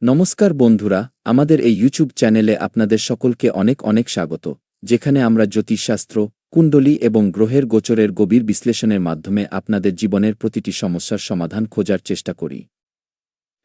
নমস্কার বন্ধুরা, আমাদের এই ইউটিউব চ্যানেলে আপনাদের সকলকে অনেক অনেক স্বাগত, যেখানে আমরা জ্যোতিষশাস্ত্র, কুণ্ডলী এবং গ্রহের গোচরের গভীর বিশ্লেষণের মাধ্যমে আপনাদের জীবনের প্রতিটি সমস্যার সমাধান খোঁজার চেষ্টা করি।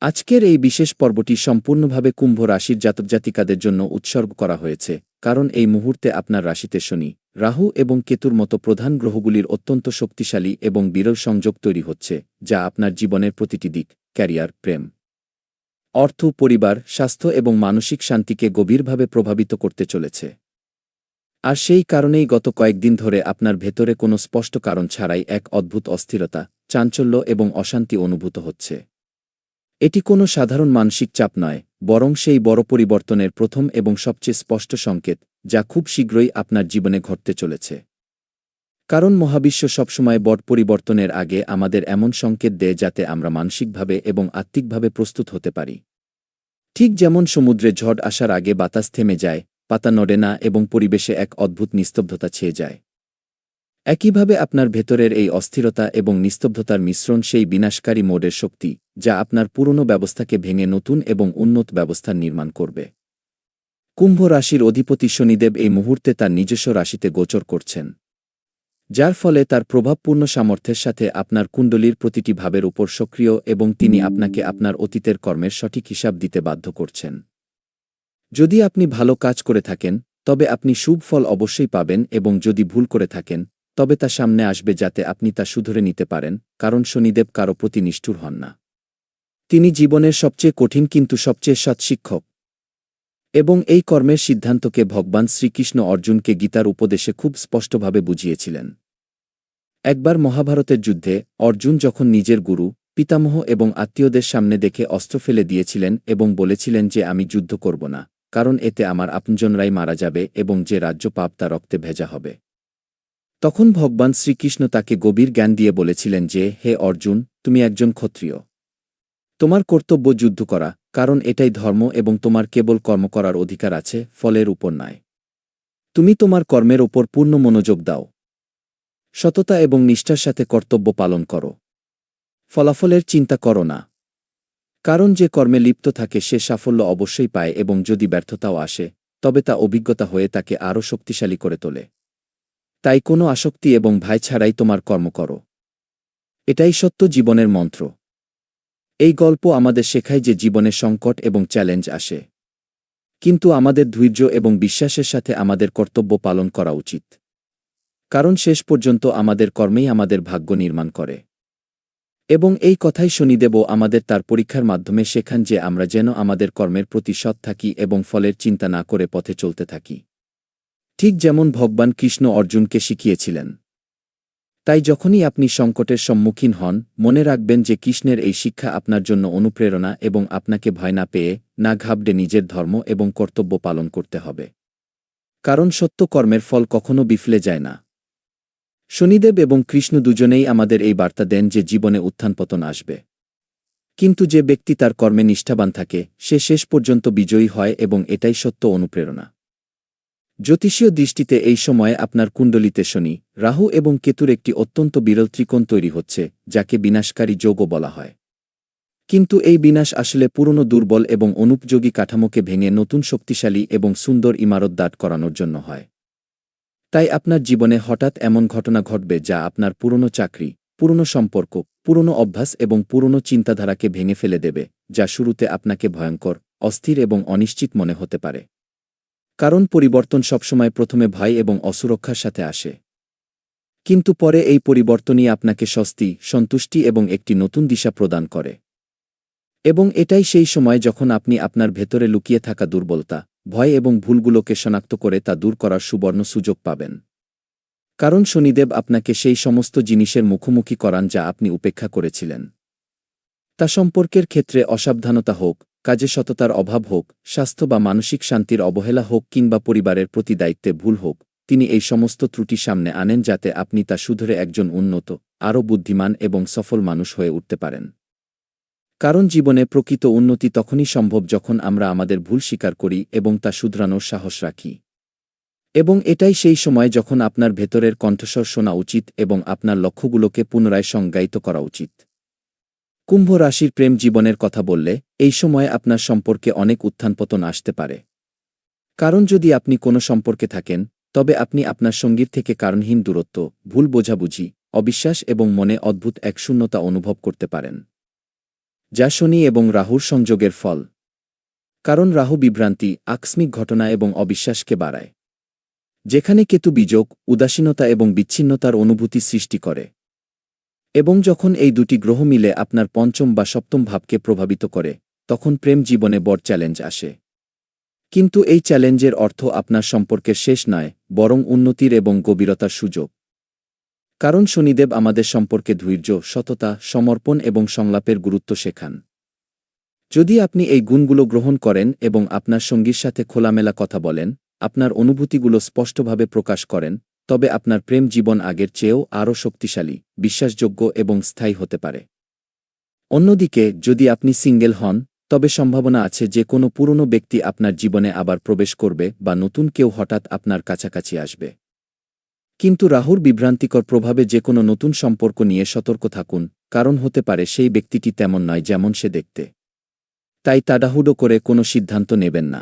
আজকের এই বিশেষ পর্বটি সম্পূর্ণভাবে কুম্ভ রাশির জাতক-জাতিকাদের জন্য উৎসর্গ করা হয়েছে, কারণ এই মুহূর্তে আপনার রাশিতে শনি, রাহু এবং কেতুর মতো প্রধান গ্রহগুলির অত্যন্ত শক্তিশালী এবং বিরল সংযোগ তৈরি হচ্ছে, যা আপনার জীবনের প্রতিটি দিক, ক্যারিয়ার, প্রেম, অর্থ, পরিবার, স্বাস্থ্য এবং মানসিক শান্তিকে গভীরভাবে প্রভাবিত করতে চলেছে। আর সেই কারণেই গত কয়েকদিন ধরে আপনার ভেতরে কোনো স্পষ্ট কারণ ছাড়াই এক অদ্ভুত অস্থিরতা, চাঞ্চল্য এবং অশান্তি অনুভূত হচ্ছে। এটি কোনো সাধারণ মানসিক চাপ নয়, বরং সেই বড় পরিবর্তনের প্রথম এবং সবচেয়ে স্পষ্ট সংকেত, যা খুব শীঘ্রই আপনার জীবনে ঘটতে চলেছে। কারণ মহাবিশ্ব সবসময় বড় পরিবর্তনের আগে আমাদের এমন সংকেত দেয় যাতে আমরা মানসিকভাবে এবং আত্মিকভাবে প্রস্তুত হতে পারি। ঠিক যেমন সমুদ্রে ঝড় আসার আগে বাতাস থেমে যায়, পাতা নড়ে না এবং পরিবেশে এক অদ্ভুত নিস্তব্ধতা ছেয়ে যায়, একইভাবে আপনার ভেতরের এই অস্থিরতা এবং নিস্তব্ধতার মিশ্রণ সেই বিনাশকারী মোডের শক্তি, যা আপনার পুরনো ব্যবস্থাকে ভেঙে নতুন এবং উন্নত ব্যবস্থার নির্মাণ করবে। কুম্ভ রাশির অধিপতি শনিদেব এই মুহূর্তে তার নিজস্ব রাশিতে গোচর করছেন, যার ফলে তার প্রভাবপূর্ণ সামর্থ্যের সাথে আপনার কুণ্ডলীর প্রতিটি ভাবের উপর সক্রিয় এবং তিনি আপনাকে আপনার অতীতের কর্মের সঠিক হিসাব দিতে বাধ্য করছেন। যদি আপনি ভালো কাজ করে থাকেন, তবে আপনি শুভ ফল অবশ্যই পাবেন এবং যদি ভুল করে থাকেন, তবে তা সামনে আসবে যাতে আপনি তা শুধরে নিতে পারেন, কারণ শনিদেব কারো প্রতি নিষ্ঠুর হন না। তিনি জীবনের সবচেয়ে কঠিন কিন্তু সবচেয়ে সৎ শিক্ষক। এবং এই কর্মের সিদ্ধান্তকে ভগবান শ্রীকৃষ্ণ অর্জুনকে গীতার উপদেশে খুব স্পষ্টভাবে বুঝিয়েছিলেন। একবার মহাভারতের যুদ্ধে অর্জুন যখন নিজের গুরু, পিতামহ এবং আত্মীয়দের সামনে দেখে অস্ত্র ফেলে দিয়েছিলেন এবং বলেছিলেন যে আমি যুদ্ধ করব না, কারণ এতে আমার আপনজনরাই মারা যাবে এবং যে রাজ্য পাপ তা রক্তে ভেজা হবে। তখন ভগবান শ্রীকৃষ্ণ তাকে গভীর জ্ঞান দিয়ে বলেছিলেন যে, হে অর্জুন, তুমি একজন ক্ষত্রিয়। তোমার কর্তব্য যুদ্ধ করা, কারণ এটাই ধর্ম এবং তোমার কেবল কর্ম করার অধিকার আছে, ফলের উপর নয়। তুমি তোমার কর্মের ওপর পূর্ণ মনোযোগ দাও। সততা এবং নিষ্ঠার সাথে কর্তব্য পালন করো। ফলাফলের চিন্তা করো না। কারণ যে কর্মে লিপ্ত থাকে সে সাফল্য অবশ্যই পায় এবং যদি ব্যর্থতাও আসে, তবে তা অভিজ্ঞতা হয়ে তাকে আরও শক্তিশালী করে তোলে। তাই কোনো আসক্তি এবং ভয় ছাড়াই তোমার কর্ম করো। এটাই সত্য জীবনের মন্ত্র। এই গল্প আমাদের শেখায় যে জীবনে সংকট এবং চ্যালেঞ্জ আসে, কিন্তু আমাদের ধৈর্য এবং বিশ্বাসের সাথে আমাদের কর্তব্য পালন করা উচিত। কারণ শেষ পর্যন্ত আমাদের কর্মেই আমাদের ভাগ্য নির্মাণ করে। এবং এই কথাই শনিদেবও আমাদের তার পরীক্ষার মাধ্যমে শেখান যে আমরা যেন আমাদের কর্মের প্রতি সৎ থাকি এবং ফলের চিন্তা না করে পথে চলতে থাকি, ঠিক যেমন ভগবান কৃষ্ণ অর্জুনকে শিখিয়েছিলেন। তাই যখনই আপনি সংকটের সম্মুখীন হন, মনে রাখবেন যে কৃষ্ণের এই শিক্ষা আপনার জন্য অনুপ্রেরণা এবং আপনাকে ভয় না পেয়ে, না ঘাবড়ে নিজের ধর্ম এবং কর্তব্য পালন করতে হবে। কারণ সত্য কর্মের ফল কখনো বিফলে যায় না। শনিদেব এবং কৃষ্ণ দুজনেই আমাদের এই বার্তা দেন যে জীবনে উত্থান-পতন আসবে, কিন্তু যে ব্যক্তি তার কর্মে নিষ্ঠাবান থাকে সে শেষ পর্যন্ত বিজয়ী হয় এবং এটাই সত্য অনুপ্রেরণা। জ্যোতিষীয় দৃষ্টিতে এই সময়ে আপনার কুণ্ডলিতে শনি, রাহু এবং কেতুর একটি অত্যন্ত বিরল ত্রিকোণ তৈরি হচ্ছে, যাকে বিনাশকারী যোগও বলা হয়। কিন্তু এই বিনাশ আসলে পুরনো দুর্বল এবং অনুপযোগী কাঠামোকে ভেঙে নতুন শক্তিশালী এবং সুন্দর ইমারত দাঁড় করানোর জন্য হয়। তাই আপনার জীবনে হঠাৎ এমন ঘটনা ঘটবে যা আপনার পুরনো চাকরি, পুরনো সম্পর্ক, পুরনো অভ্যাস এবং পুরনো চিন্তাধারাকে ভেঙে ফেলে দেবে, যা শুরুতে আপনাকে ভয়ঙ্কর, অস্থির এবং অনিশ্চিত মনে হতে পারে। কারণ পরিবর্তন সবসময় প্রথমে ভয় এবং অসুরক্ষার সাথে আসে। কিন্তু পরে এই পরিবর্তনই আপনাকে স্বস্তি, সন্তুষ্টি এবং একটি নতুন দিশা প্রদান করে। এবং এটাই সেই সময় যখন আপনি আপনার ভেতরে লুকিয়ে থাকা দুর্বলতা, ভয় এবং ভুলগুলোকে শনাক্ত করে তা দূর করার সুবর্ণ সুযোগ পাবেন। কারণ শনিদেব আপনাকে সেই সমস্ত জিনিসের মুখোমুখি করান যা আপনি উপেক্ষা করেছিলেন। তা সম্পর্কের ক্ষেত্রে অসাবধানতা হোক, কাজে সততার অভাব হোক, স্বাস্থ্য বা মানসিক শান্তির অবহেলা হোক কিংবা পরিবারের প্রতি দায়িত্বে ভুল হোক, তিনি এই সমস্ত ত্রুটি সামনে আনেন যাতে আপনি তা শুধরে একজন উন্নত, আরও বুদ্ধিমান এবং সফল মানুষ হয়ে উঠতে পারেন। কারণ জীবনে প্রকৃত উন্নতি তখনই সম্ভব যখন আমরা আমাদের ভুল স্বীকার করি এবং তা শুধরানোর সাহস রাখি। এবং এটাই সেই সময় যখন আপনার ভেতরের কণ্ঠস্বর শোনা উচিত এবং আপনার লক্ষ্যগুলোকে পুনরায় সংজ্ঞায়িত করা উচিত। কুম্ভ রাশির প্রেম জীবনের কথা বললে এই সময়ে আপনার সম্পর্কে অনেক উত্থানপতন আসতে পারে। কারণ যদি আপনি কোনো সম্পর্কে থাকেন, তবে আপনি আপনার সঙ্গীর থেকে কারণহীন দূরত্ব, ভুল বোঝাবুঝি, অবিশ্বাস এবং মনে অদ্ভুত এক শূন্যতা অনুভব করতে পারেন, যা শনি এবং রাহুর সংযোগের ফল। কারণ রাহু বিভ্রান্তি, আকস্মিক ঘটনা এবং অবিশ্বাসকে বাড়ায়, যেখানে কেতু বিযোগ, উদাসীনতা এবং বিচ্ছিন্নতার অনুভূতি সৃষ্টি করে। এবং যখন এই দুটি গ্রহ মিলে আপনার পঞ্চম বা সপ্তম ভাবকে প্রভাবিত করে, তখন প্রেম জীবনে বড় চ্যালেঞ্জ আসে। কিন্তু এই চ্যালেঞ্জের অর্থ আপনার সম্পর্কের শেষ নয়, বরং উন্নতির এবং গভীরতার সুযোগ। কারণ শনিদেব আমাদের সম্পর্কে ধৈর্য, সততা, সমর্পণ এবং সংলাপের গুরুত্ব শেখান। যদি আপনি এই গুণগুলো গ্রহণ করেন এবং আপনার সঙ্গীর সাথে খোলামেলা কথা বলেন, আপনার অনুভূতিগুলো স্পষ্টভাবে প্রকাশ করেন, তবে আপনার প্রেম জীবন আগের চেয়েও আরও শক্তিশালী, বিশ্বাসযোগ্য এবং স্থায়ী হতে পারে। অন্যদিকে যদি আপনি সিঙ্গেল হন, তবে সম্ভাবনা আছে যে কোনো পুরনো ব্যক্তি আপনার জীবনে আবার প্রবেশ করবে বা নতুন কেউ হঠাৎ আপনার কাছাকাছি আসবে। কিন্তু রাহুর বিভ্রান্তিকর প্রভাবে যে কোনো নতুন সম্পর্ক নিয়ে সতর্ক থাকুন, কারণ হতে পারে সেই ব্যক্তিটি তেমন নয় যেমন সে দেখতে। তাই তাড়াহুড়ো করে কোনো সিদ্ধান্ত নেবেন না।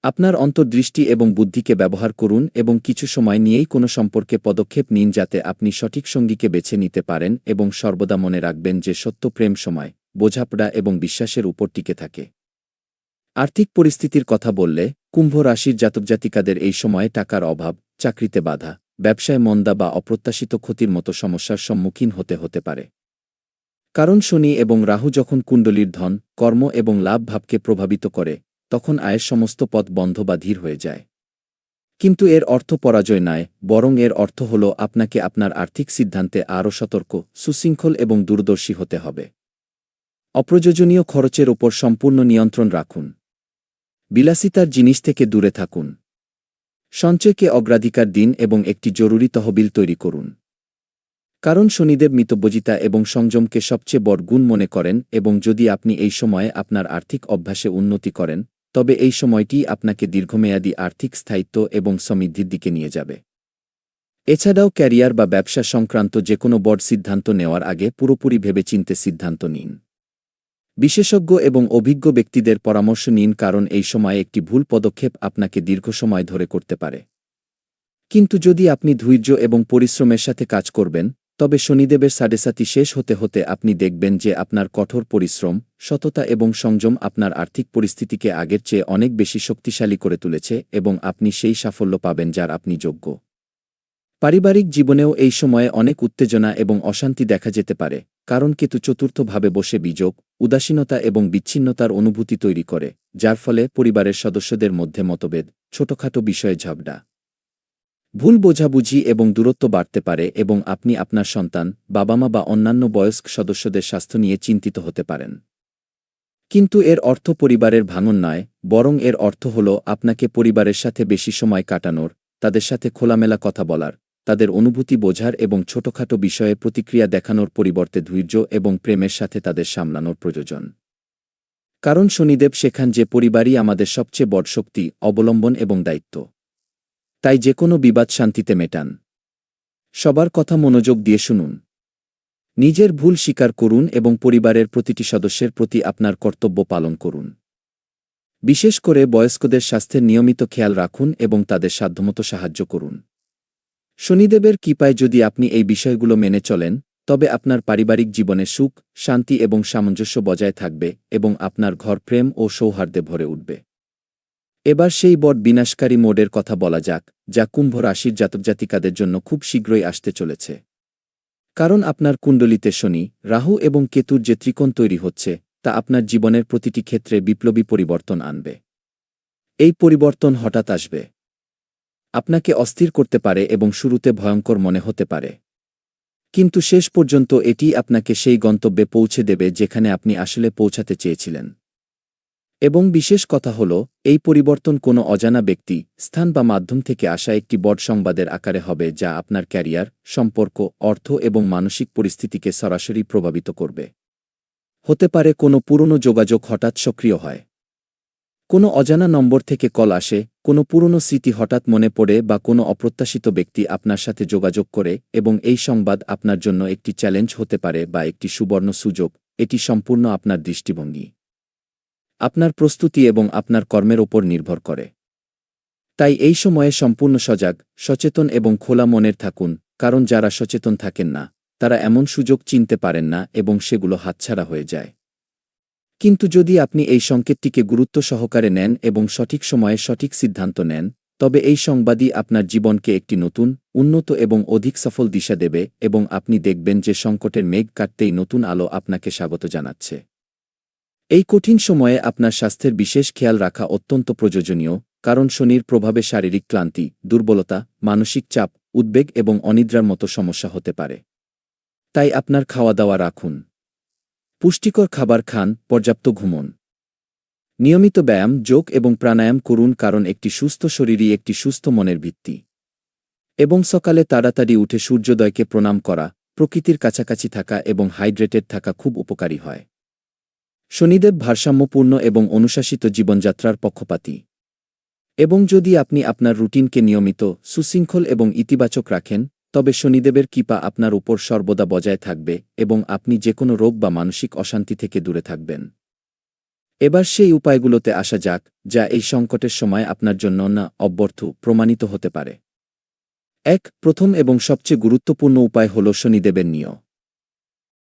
আপনার অন্তর্দৃষ্টি এবং বুদ্ধিকে ব্যবহার করুন এবং কিছু সময় নিয়েই কোনো সম্পর্কে পদক্ষেপ নিন যাতে আপনি সঠিক সঙ্গীকে বেছে নিতে পারেন, এবং সর্বদা মনে রাখবেন যে সত্য প্রেম সময়, বোঝাপড়া এবং বিশ্বাসের উপর টিকে থাকে। আর্থিক পরিস্থিতির কথা বললে কুম্ভ রাশির জাতকজাতিকাদের এই সময়ে টাকার অভাব, চাকরিতে বাধা, ব্যবসায় মন্দা বা অপ্রত্যাশিত ক্ষতির মতো সমস্যার সম্মুখীন হতে পারে। কারণ শনি এবং রাহু যখন কুণ্ডলীর ধন, কর্ম এবং লাভ ভাবকে প্রভাবিত করে, তখন আয়ের সমস্ত পথ বন্ধ বা ধীর হয়ে যায়। কিন্তু এর অর্থ পরাজয় নয়, বরং এর অর্থ হল আপনাকে আপনার আর্থিক সিদ্ধান্তে আরও সতর্ক, সুশৃঙ্খল এবং দূরদর্শী হতে হবে। অপ্রয়োজনীয় খরচের ওপর সম্পূর্ণ নিয়ন্ত্রণ রাখুন। বিলাসিতার জিনিস থেকে দূরে থাকুন। সঞ্চয়কে অগ্রাধিকার দিন এবং একটি জরুরি তহবিল তৈরি করুন। কারণ শনিদেব মিতব্যয়িতা এবং সংযমকে সবচেয়ে বড় গুণ মনে করেন, এবং যদি আপনি এই সময়ে আপনার আর্থিক অভ্যাসে উন্নতি করেন, তবে এই সময়টি আপনাকে দীর্ঘমেয়াদী আর্থিক স্থায়িত্ব এবং সমৃদ্ধির দিকে নিয়ে যাবে। এছাড়াও ক্যারিয়ার বা ব্যবসা সংক্রান্ত যে কোনো বড় সিদ্ধান্ত নেওয়ার আগে পুরোপুরি ভেবেচিন্তে সিদ্ধান্ত নিন। বিশেষজ্ঞ এবং অভিজ্ঞ ব্যক্তিদের পরামর্শ নিন, কারণ এই সময়ে একটি ভুল পদক্ষেপ আপনাকে দীর্ঘ সময় ধরে করতে পারে। কিন্তু যদি আপনি ধৈর্য এবং পরিশ্রমের সাথে কাজ করবেন, তবে শনিদেবের সাড়েসাতি শেষ হতে আপনি দেখবেন যে আপনার কঠোর পরিশ্রম, সততা এবং সংযম আপনার আর্থিক পরিস্থিতিকে আগের চেয়ে অনেক বেশি শক্তিশালী করে তুলেছে, এবং আপনি সেই সাফল্য পাবেন যার আপনি যোগ্য। পারিবারিক জীবনেও এই সময়ে অনেক উত্তেজনা এবং অশান্তি দেখা যেতে পারে, কারণ কেতু চতুর্থভাবে বসে বিযোগ, উদাসীনতা এবং বিচ্ছিন্নতার অনুভূতি তৈরি করে, যার ফলে পরিবারের সদস্যদের মধ্যে মতভেদ, ছোটখাটো বিষয়ে ঝগড়া, ভুল বোঝাবুঝি এবং দূরত্ব বাড়তে পারে, এবং আপনি আপনার সন্তান, বাবা-মা বা অন্যান্য বয়স্ক সদস্যদের স্বাস্থ্য নিয়ে চিন্তিত হতে পারেন। কিন্তু এর অর্থ পরিবারের ভাঙন নয়, বরং এর অর্থ হল আপনাকে পরিবারের সাথে বেশি সময় কাটানোর, তাদের সাথে খোলামেলা কথা বলার, তাদের অনুভূতি বোঝার এবং ছোটখাটো বিষয়ে প্রতিক্রিয়া দেখানোর পরিবর্তে ধৈর্য এবং প্রেমের সাথে তাদের সামলানোর প্রয়োজন। কারণ শনিদেব শেখান যে পরিবারই আমাদের সবচেয়ে বড় শক্তি, অবলম্বন এবং দায়িত্ব। তাই যে কোনো বিবাদ শান্তিতে মেটান। সবার কথা মনোযোগ দিয়ে শুনুন। নিজের ভুল স্বীকার করুন এবং পরিবারের প্রতিটি সদস্যের প্রতি আপনার কর্তব্য পালন করুন। বিশেষ করে বয়স্কদের স্বাস্থ্যের নিয়মিত খেয়াল রাখুন এবং তাদের সাধ্যমতো সাহায্য করুন। শনিদেবের কৃপায় যদি আপনি এই বিষয়গুলো মেনে চলেন, তবে আপনার পারিবারিক জীবনে সুখ, শান্তি এবং সামঞ্জস্য বজায় থাকবে, এবং আপনার ঘর প্রেম ও সৌহার্দ্যে ভরে উঠবে। এবার সেই বড় বিনাশকারী মোডের কথা বলা যাক, যা কুম্ভ রাশির জাতকজাতিকাদের জন্য খুব শীঘ্রই আসতে চলেছে। কারণ আপনার কুণ্ডলিতে শনি, রাহু এবং কেতুর যে ত্রিকোণ তৈরি হচ্ছে, তা আপনার জীবনের প্রতিটি ক্ষেত্রে বিপ্লবী পরিবর্তন আনবে। এই পরিবর্তন হঠাৎ আসবে, আপনাকে অস্থির করতে পারে এবং শুরুতে ভয়ঙ্কর মনে হতে পারে। কিন্তু শেষ পর্যন্ত এটি আপনাকে সেই গন্তব্যে পৌঁছে দেবে যেখানে আপনি আসলে পৌঁছাতে চেয়েছিলেন। এবং বিশেষ কথা হল, এই পরিবর্তন কোনো অজানা ব্যক্তি, স্থান বা মাধ্যম থেকে আসা একটি বড় সংবাদের আকারে হবে, যা আপনার ক্যারিয়ার, সম্পর্ক, অর্থ এবং মানসিক পরিস্থিতিকে সরাসরি প্রভাবিত করবে। হতে পারে কোনো পুরনো যোগাযোগ হঠাৎ সক্রিয় হয়, কোনো অজানা নম্বর থেকে কল আসে, কোনো পুরনো স্মৃতি হঠাৎ মনে পড়ে, বা কোনো অপ্রত্যাশিত ব্যক্তি আপনার সাথে যোগাযোগ করে, এবং এই সংবাদ আপনার জন্য একটি চ্যালেঞ্জ হতে পারে বা একটি সুবর্ণ সুযোগ, এটি সম্পূর্ণ আপনার দৃষ্টিভঙ্গি, আপনার প্রস্তুতি এবং আপনার কর্মের ওপর নির্ভর করে। তাই এই সময়ে সম্পূর্ণ সজাগ, সচেতন এবং খোলা মনের থাকুন, কারণ যারা সচেতন থাকেন না তারা এমন সুযোগ চিনতে পারেন না এবং সেগুলো হাতছাড়া হয়ে যায়। কিন্তু যদি আপনি এই সংকেতটিকে গুরুত্ব সহকারে নেন এবং সঠিক সময়ে সঠিক সিদ্ধান্ত নেন, তবে এই সংবাদই আপনার জীবনকে একটি নতুন, উন্নত এবং অধিক সফল দিশা দেবে এবং আপনি দেখবেন যে সংকটের মেঘ কাটতেই নতুন আলো আপনাকে স্বাগত জানাচ্ছে। এই কঠিন সময়ে আপনার স্বাস্থ্যের বিশেষ খেয়াল রাখা অত্যন্ত প্রয়োজনীয়, কারণ শনির প্রভাবে শারীরিক ক্লান্তি, দুর্বলতা, মানসিক চাপ, উদ্বেগ এবং অনিদ্রার মতো সমস্যা হতে পারে। তাই আপনার খাওয়া-দাওয়া রাখুন। পুষ্টিকর খাবার খান, পর্যাপ্ত ঘুমন। নিয়মিত ব্যায়াম, যোগ এবং প্রাণায়াম করুন, কারণ একটি সুস্থ শরীরই একটি সুস্থ মনের ভিত্তি। এবং সকালে তাড়াতাড়ি উঠে সূর্যোদয়কে প্রণাম করা, প্রকৃতির কাছাকাছি থাকা এবং হাইড্রেটেড থাকা খুব উপকারী হয়। শনিদেব ভারসাম্যপূর্ণ এবং অনুশাসিত জীবনযাত্রার পক্ষপাতী। এবং যদি আপনি আপনার রুটিনকে নিয়মিত, সুশৃঙ্খল এবং ইতিবাচক রাখেন, তবে শনিদেবের কৃপা আপনার উপর সর্বদা বজায় থাকবে এবং আপনি যেকোনো রোগ বা মানসিক অশান্তি থেকে দূরে থাকবেন। এবার সেই উপায়গুলোতে আসা যাক, যা এই সংকটের সময় আপনার জন্য অব্যর্থ প্রমাণিত হতে পারে। প্রথম এবং সবচেয়ে গুরুত্বপূর্ণ উপায় হল শনিদেবের নিয়ম।